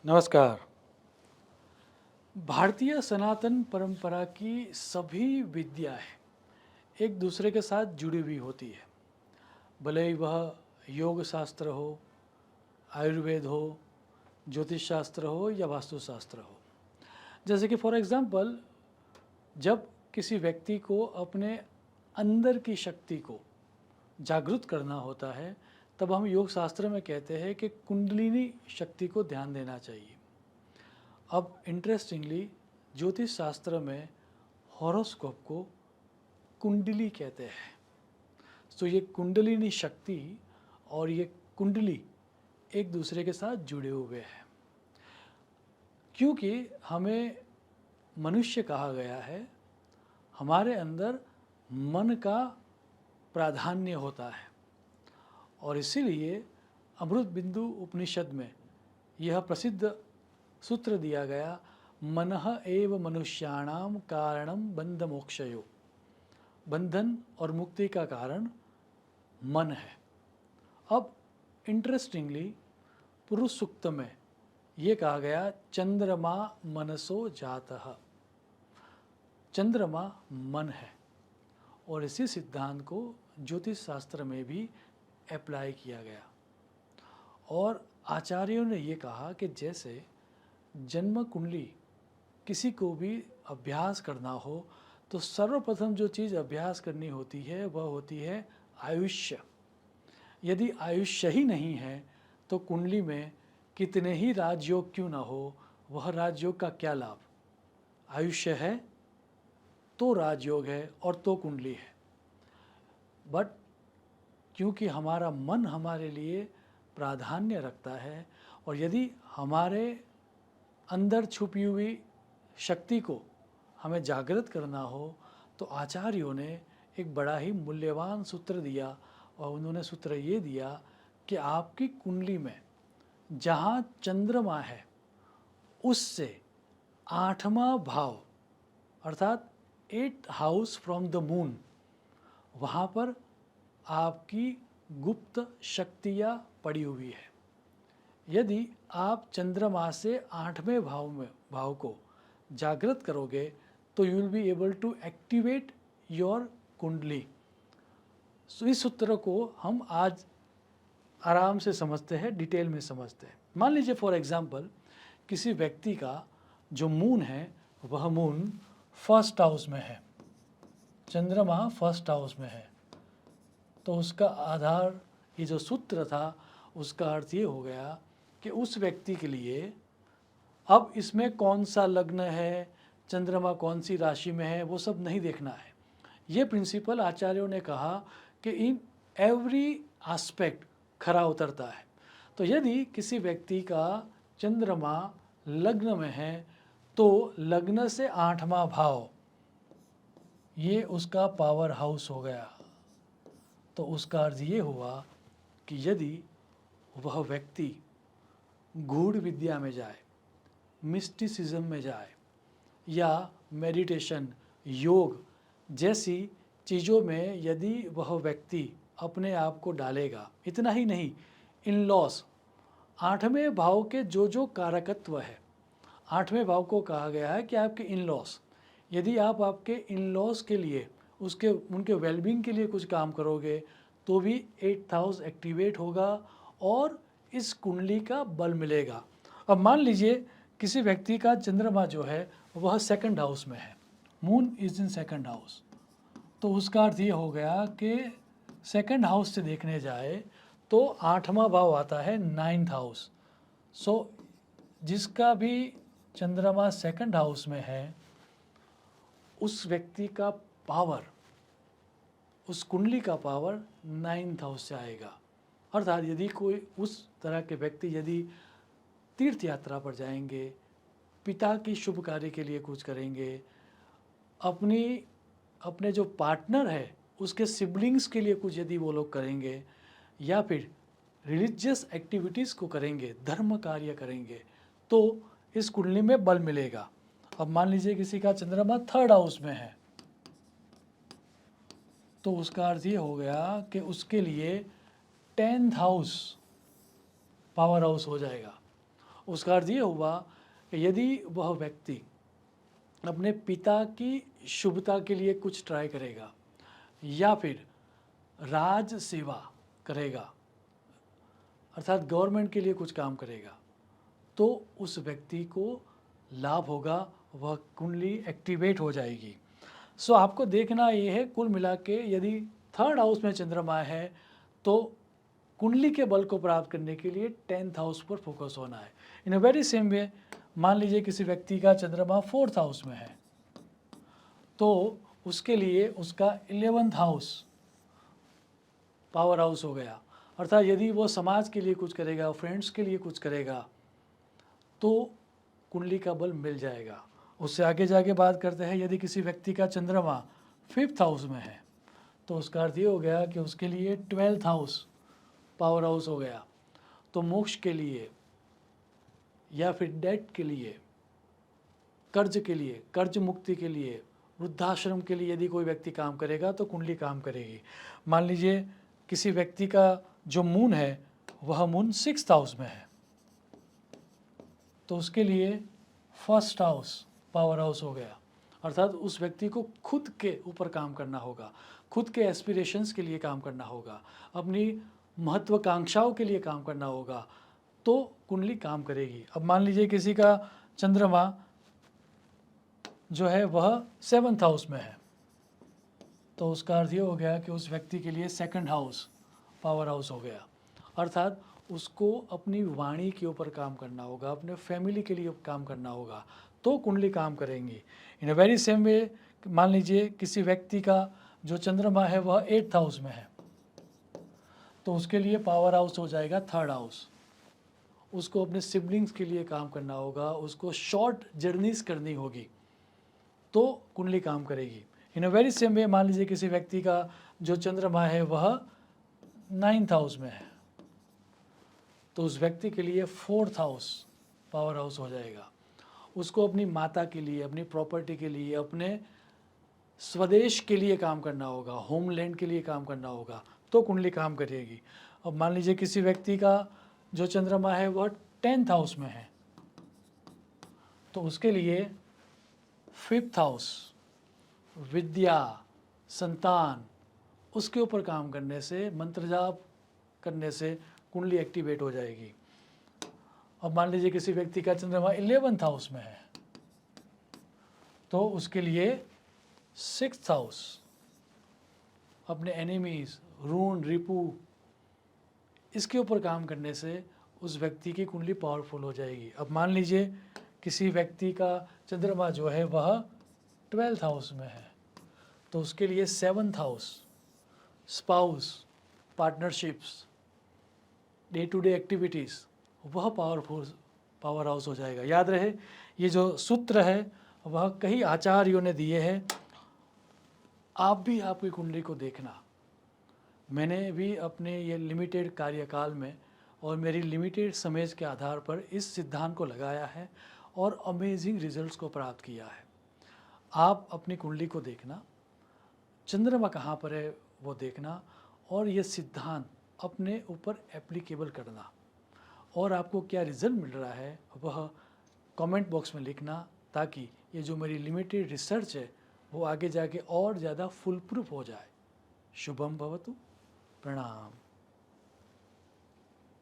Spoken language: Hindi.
नमस्कार। भारतीय सनातन परंपरा की सभी विद्याएं एक दूसरे के साथ जुड़ी हुई होती है। भले ही वह योग शास्त्र हो, आयुर्वेद हो, ज्योतिष शास्त्र हो या वास्तुशास्त्र हो। जैसे कि फॉर एग्जांपल, जब किसी व्यक्ति को अपने अंदर की शक्ति को जागृत करना होता है, तब हम योग शास्त्र में कहते हैं कि कुंडलिनी शक्ति को ध्यान देना चाहिए। अब इंटरेस्टिंगली ज्योतिष शास्त्र में हॉरोस्कोप को कुंडली कहते हैं। तो ये कुंडलिनी शक्ति और ये कुंडली एक दूसरे के साथ जुड़े हुए हैं, क्योंकि हमें मनुष्य कहा गया है। हमारे अंदर मन का प्राधान्य होता है और इसीलिए अमृत बिंदु उपनिषद में यह प्रसिद्ध सूत्र दिया गया, मनः एव मनुष्याणाम कारणम बंध मोक्षयो। बंधन और मुक्ति का कारण मन है। अब इंटरेस्टिंगली पुरुष सूक्त में ये कहा गया, चंद्रमा मनसो जातः। चंद्रमा मन है और इसी सिद्धांत को ज्योतिष शास्त्र में भी अप्लाई किया गया। और आचार्यों ने ये कहा कि जैसे जन्म कुंडली किसी को भी अभ्यास करना हो तो सर्वप्रथम जो चीज़ अभ्यास करनी होती है वह होती है आयुष्य। यदि आयुष्य ही नहीं है तो कुंडली में कितने ही राजयोग क्यों ना हो, वह राजयोग का क्या लाभ। आयुष्य है तो राजयोग है और तो कुंडली है। बट क्योंकि हमारा मन हमारे लिए प्राधान्य रखता है और यदि हमारे अंदर छुपी हुई शक्ति को हमें जागृत करना हो तो आचार्यों ने एक बड़ा ही मूल्यवान सूत्र दिया और उन्होंने सूत्र ये दिया कि आपकी कुंडली में जहाँ चंद्रमा है उससे 8वां भाव अर्थात 8th house from the moon, वहाँ पर आपकी गुप्त शक्तियाँ पड़ी हुई है। यदि आप चंद्रमा से 8वें भाव को जागृत करोगे तो you will be able to activate your kundali. इस सूत्र को हम आज आराम से समझते हैं, डिटेल में समझते हैं। मान लीजिए फॉर एग्जांपल किसी व्यक्ति का जो मून है वह मून फर्स्ट हाउस में है, चंद्रमा फर्स्ट हाउस में है, तो उसका आधार, ये जो सूत्र था उसका अर्थ ये हो गया कि उस व्यक्ति के लिए अब इसमें कौन सा लग्न है, चंद्रमा कौन सी राशि में है, वो सब नहीं देखना है। ये प्रिंसिपल आचार्यों ने कहा कि इन एवरी एस्पेक्ट खरा उतरता है। तो यदि किसी व्यक्ति का चंद्रमा लग्न में है तो लग्न से 8वां भाव ये उसका पावर हाउस हो गया। तो उसका अर्थ ये हुआ कि यदि वह व्यक्ति गूढ़ विद्या में जाए, मिस्टिसिज्म में जाए या मेडिटेशन, योग जैसी चीज़ों में यदि वह व्यक्ति अपने आप को डालेगा, इतना ही नहीं, इन लॉस 8वें भाव के जो जो कारकत्व है, 8वें भाव को कहा गया है कि आपके इन लॉस, यदि आप आपके इन लॉस के लिए उनके वेलबींग के लिए कुछ काम करोगे तो भी 8th हाउस एक्टिवेट होगा और इस कुंडली का बल मिलेगा। अब मान लीजिए किसी व्यक्ति का चंद्रमा जो है वह 2nd हाउस में है, moon is in 2nd house, तो उसका अर्थ ये हो गया कि 2nd हाउस से देखने जाए तो 8वां भाव आता है 9th हाउस। सो जिसका भी चंद्रमा 2nd हाउस में है उस व्यक्ति का पावर, उस कुंडली का पावर 9th हाउस से आएगा। अर्थात यदि कोई उस तरह के व्यक्ति यदि तीर्थ यात्रा पर जाएंगे, पिता की शुभ कार्य के लिए कुछ करेंगे, अपने जो पार्टनर है उसके सिबलिंग्स के लिए कुछ यदि वो लोग करेंगे या फिर रिलीजियस एक्टिविटीज़ को करेंगे, धर्म कार्य करेंगे, तो इस कुंडली में बल मिलेगा। अब मान लीजिए किसी का चंद्रमा 3rd हाउस में है तो उसका अर्थ ये हो गया कि उसके लिए 10th हाउस पावर हाउस हो जाएगा। उसका अर्थ ये हुआ कि यदि वह व्यक्ति अपने पिता की शुभता के लिए कुछ ट्राई करेगा या फिर राज सेवा करेगा, अर्थात गवर्नमेंट के लिए कुछ काम करेगा, तो उस व्यक्ति को लाभ होगा, वह कुंडली एक्टिवेट हो जाएगी। सो आपको देखना ये है, कुल मिला के यदि थर्ड हाउस में चंद्रमा है तो कुंडली के बल को प्राप्त करने के लिए 10th हाउस पर फोकस होना है। इन अ वेरी सेम वे, मान लीजिए किसी व्यक्ति का चंद्रमा 4th हाउस में है तो उसके लिए उसका 11th हाउस पावर हाउस हो गया। अर्थात यदि वो समाज के लिए कुछ करेगा, फ्रेंड्स के लिए कुछ करेगा, तो कुंडली का बल मिल जाएगा। उससे आगे जाके बात करते हैं, यदि किसी व्यक्ति का चंद्रमा 5th हाउस में है तो उसका अर्थ ये हो गया कि उसके लिए 12th हाउस पावर हाउस हो गया। तो मोक्ष के लिए या फिर डेट के लिए, कर्ज के लिए, कर्ज मुक्ति के लिए, वृद्धाश्रम के लिए यदि कोई व्यक्ति काम करेगा तो कुंडली काम करेगी। मान लीजिए किसी व्यक्ति का जो मून है वह मून 6th हाउस में है तो उसके लिए 1st हाउस पावर हाउस हो गया। अर्थात उस व्यक्ति को खुद के ऊपर काम करना होगा, खुद के एस्पिरेशंस के लिए काम करना होगा, अपनी महत्वाकांक्षाओं के लिए काम करना होगा, तो कुंडली काम करेगी। अब मान लीजिए किसी का चंद्रमा जो है वह 7th हाउस में है तो उसका अर्थ ये हो गया कि उस व्यक्ति के लिए 2nd हाउस पावर हाउस हो गया। अर्थात उसको अपनी वाणी के ऊपर काम करना होगा, अपने फैमिली के लिए काम करना होगा, तो कुंडली काम करेंगी। इन अ वेरी सेम वे, मान लीजिए किसी व्यक्ति का जो चंद्रमा है वह 8th हाउस में है तो उसके लिए पावर हाउस हो जाएगा 3rd हाउस। उसको अपने सिबलिंग्स के लिए काम करना होगा, उसको शॉर्ट जर्नीज करनी होगी, तो कुंडली काम करेगी। इन अ वेरी सेम वे, मान लीजिए किसी व्यक्ति का जो चंद्रमा है वह 9th हाउस में है तो उस व्यक्ति के लिए 4th हाउस पावर हाउस हो जाएगा। उसको अपनी माता के लिए, अपनी प्रॉपर्टी के लिए, अपने स्वदेश के लिए काम करना होगा, होमलैंड के लिए काम करना होगा, तो कुंडली काम करेगी। अब मान लीजिए किसी व्यक्ति का जो चंद्रमा है वह 10th हाउस में है तो उसके लिए 5th हाउस विद्या, संतान, उसके ऊपर काम करने से, मंत्र जाप करने से कुंडली एक्टिवेट हो जाएगी। अब मान लीजिए किसी व्यक्ति का चंद्रमा 11th हाउस में है तो उसके लिए 6th हाउस, अपने एनिमीज, ऋण, रिपु, इसके ऊपर काम करने से उस व्यक्ति की कुंडली पावरफुल हो जाएगी। अब मान लीजिए किसी व्यक्ति का चंद्रमा जो है वह 12th हाउस में है तो उसके लिए 7th house, spouse, partnerships, day to day activities, वह पावर हाउस हो जाएगा। याद रहे, ये जो सूत्र है वह कई आचार्यों ने दिए हैं। आप भी आपकी कुंडली को देखना। मैंने भी अपने ये लिमिटेड कार्यकाल में और मेरी लिमिटेड समझ के आधार पर इस सिद्धांत को लगाया है और अमेजिंग रिजल्ट्स को प्राप्त किया है। आप अपनी कुंडली को देखना, चंद्रमा कहाँ पर है वो देखना और ये सिद्धांत अपने ऊपर एप्लीकेबल करना, और आपको क्या रिजल्ट मिल रहा है वह कमेंट बॉक्स में लिखना, ताकि ये जो मेरी लिमिटेड रिसर्च है वो आगे जाके और ज़्यादा फुल प्रूफ हो जाए। शुभम भवतु। प्रणाम।